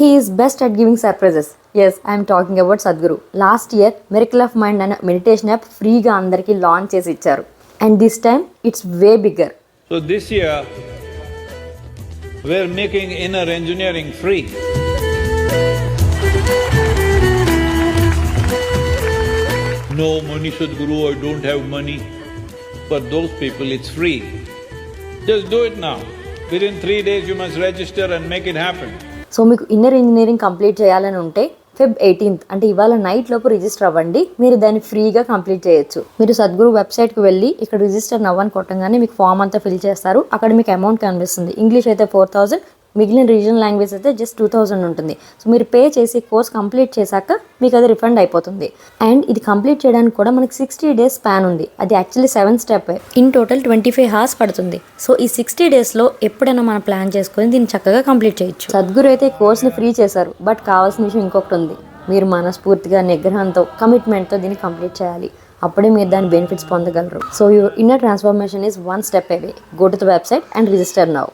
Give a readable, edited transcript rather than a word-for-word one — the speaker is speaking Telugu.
He is best at giving surprises. Yes, I am talking about Sadhguru. Last year, Miracle of Mind అనే మెడిటేషన్ యాప్ ఫ్రీగా అందరికీ లాంచ్ చేసి ఇచ్చారు. And this time, it's way bigger. So this year, we're making inner engineering free. No, money Sadhguru, I don't have money. For those people, it's free. Just do it now. Within 3 days, you must register and make it happen. So మీకు ఇన్నర్ ఇంజనీరింగ్ కంప్లీట్ చేయాలని ఉంటే Feb 18th అంటే ఇవాళ నైట్ లోపు రిజిస్టర్ అవ్వండి. మీరు దాన్ని ఫ్రీగా కంప్లీట్ చేయొచ్చు. మీరు సద్గురు వెబ్సైట్కి వెళ్ళి ఇక్కడ రిజిస్టర్ నవ్వని కొట్టంగానే మీకు ఫామ్ అంతా ఫిల్ చేస్తారు. అక్కడ మీకు అమౌంట్ కనిపిస్తుంది. ఇంగ్లీష్ అయితే 4000, మిగిలిన రీజనల్ లాంగ్వేజ్ అయితే జస్ట్ 2000 ఉంటుంది. సో మీరు పే చేసి కోర్స్ కంప్లీట్ చేశాక మీకు అది రిఫండ్ అయిపోతుంది. అండ్ ఇది కంప్లీట్ చేయడానికి కూడా మనకి 60 days స్పాన్ ఉంది. అది actually 7 step. In total 25 hours పడుతుంది. సో ఈ 60 daysలో ఎప్పుడైనా మనం ప్లాన్ చేసుకొని దీన్ని చక్కగా కంప్లీట్ చేయొచ్చు. సద్గురు అయితే ఈ కోర్స్ని ఫ్రీ చేశారు. బట్ కావాల్సిన విషయం ఇంకొకటి ఉంది. మీరు మనస్ఫూర్తిగా నిగ్రహంతో కమిట్మెంట్తో దీన్ని కంప్లీట్ చేయాలి. అప్పుడే మీరు దాని బెనిఫిట్స్ పొందగలరు. So your inner transformation is 1 step away. Go to the website and register now.